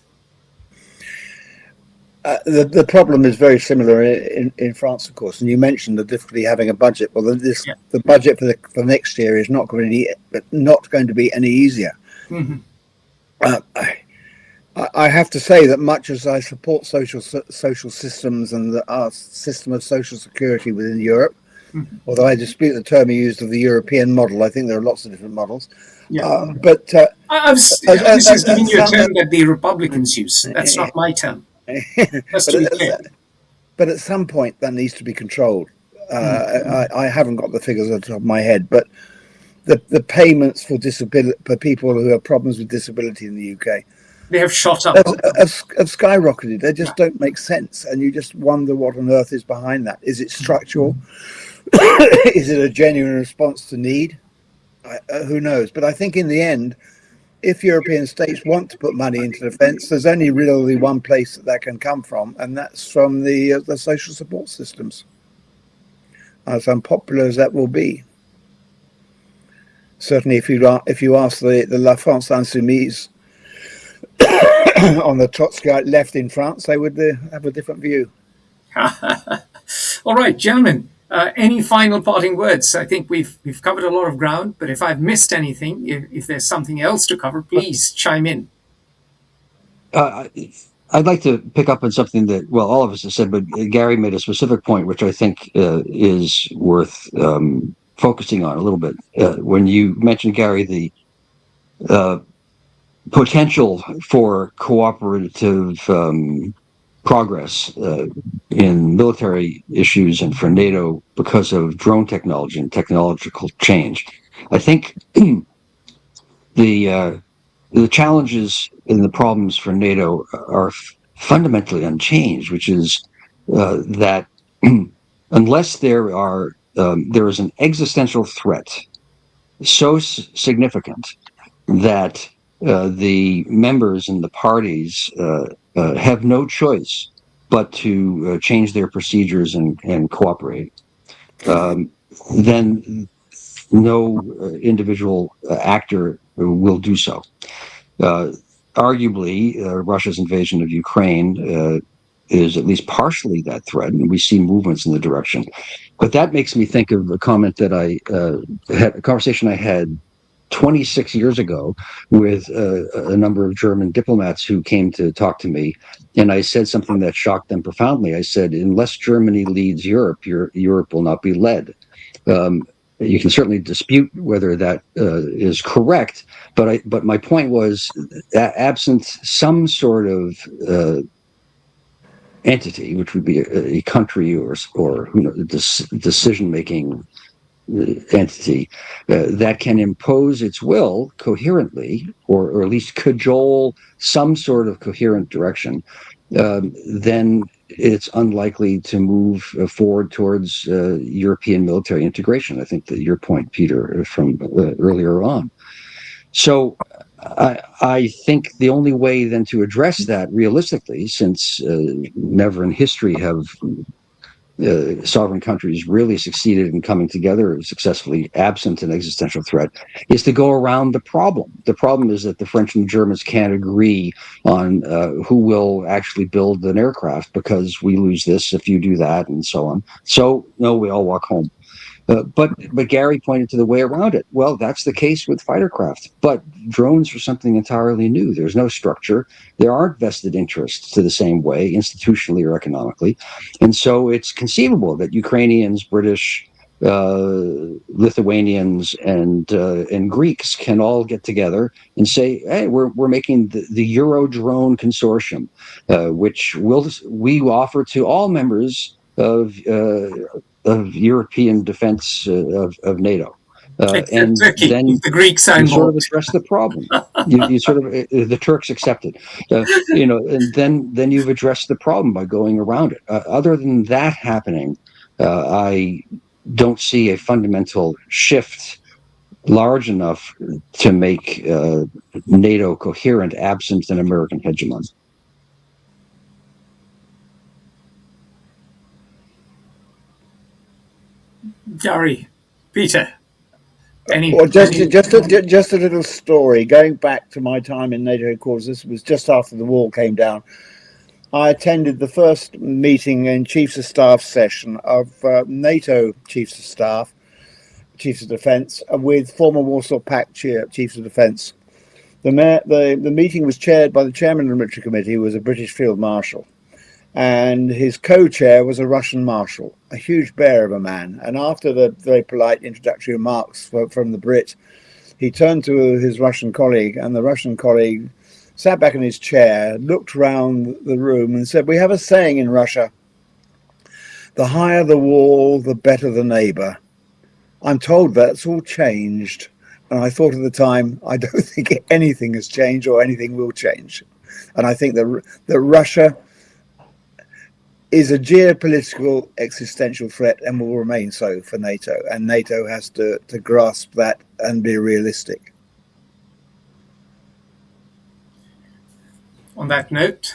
The problem is very similar in France, of course, and you mentioned the difficulty having a budget. Well, the budget for next year is not going to be any easier. Mm-hmm. I have to say that much as I support social systems and our system of social security within Europe, mm-hmm. although I dispute the term you used of the European model, I think there are lots of different models. Yeah. I was just giving you a term that the Republicans use. That's not my term. But at some point that needs to be controlled. I haven't got the figures on the top of my head, but the payments for people who have problems with disability in the UK, they have shot up. Have skyrocketed. They just don't make sense, and you just wonder what on earth is behind that. Is it structural? Is it a genuine response to need? Who knows? But I think in the end, if European states want to put money into defence, there's only really one place that can come from, and that's from the social support systems, as unpopular as that will be. Certainly, if you ask the La France Insoumise on the Trotskyite left in France, they would have a different view. All right, gentlemen. Any final parting words? I think we've covered a lot of ground, but if I've missed anything, if there's something else to cover, please chime in. I'd like to pick up on something that, well, all of us have said, but Gary made a specific point, which I think is worth focusing on a little bit. When you mentioned, Gary, the potential for cooperative progress in military issues and for NATO because of drone technology and technological change. I think the challenges and the problems for NATO are fundamentally unchanged, which is that unless there is an existential threat so significant that the members and the parties have no choice but to change their procedures and cooperate, then no individual actor will do so. arguably, Russia's invasion of Ukraine is at least partially that threat, and we see movements in the direction. But that makes me think of a comment that a conversation I had 26 years ago with a number of German diplomats who came to talk to me, and I said something that shocked them profoundly. I said, unless Germany leads Europe, Europe will not be led. You can certainly dispute whether that is correct, but my point was that absent some sort of entity, which would be a country or decision-making entity that can impose its will coherently, or at least cajole some sort of coherent direction, then it's unlikely to move forward towards European military integration. I think that your point, Peter, from earlier on. So I think the only way then to address that realistically, since never in history have sovereign countries really succeeded in coming together successfully absent an existential threat, is to go around the problem. The problem is that the French and Germans can't agree on who will actually build an aircraft, because we lose this if you do that, and so on. So, no, we all walk home. But Gary pointed to the way around it. Well, that's the case with fighter craft, but drones are something entirely new. There's no structure. There aren't vested interests to the same way, institutionally or economically. And so it's conceivable that Ukrainians, British, Lithuanians, and Greeks can all get together and say, hey, we're making the Eurodrone Consortium, which we offer to all members of European defense of NATO. And Turkey, then the Greeks are you sort of involved. address the problem. You sort of the Turks accepted, and then you've addressed the problem by going around it. Other than that happening, I don't see a fundamental shift large enough to make NATO coherent absent an American hegemon. Gary, Peter, Well, just a little story. Going back to my time in NATO headquarters, this was just after the wall came down. I attended the first meeting and Chiefs of Staff session of NATO Chiefs of Staff, Chiefs of Defence, with former Warsaw Pact Chiefs of Defence. The meeting was chaired by the chairman of the Military Committee, who was a British Field Marshal, and his co-chair was a Russian Marshal, a huge bear of a man. And after the very polite introductory remarks from the Brit, he turned to his Russian colleague, and the Russian colleague sat back in his chair, looked around the room and said, "We have a saying in Russia, the higher the wall, the better the neighbour. I'm told that's all changed." And I thought at the time, I don't think anything has changed or anything will change. And I think that Russia is a geopolitical existential threat and will remain so for NATO. And NATO has to grasp that and be realistic. On that note,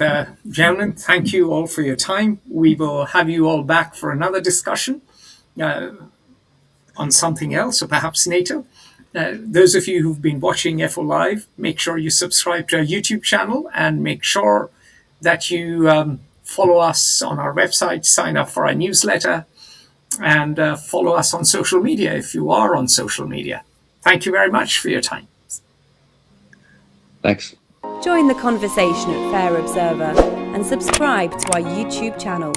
gentlemen, thank you all for your time. We will have you all back for another discussion on something else, or perhaps NATO. Those of you who've been watching FO Live, make sure you subscribe to our YouTube channel, and make sure that you follow us on our website, sign up for our newsletter, and follow us on social media if you are on social media. Thank you very much for your time. Thanks. Join the conversation at Fair Observer and subscribe to our YouTube channel.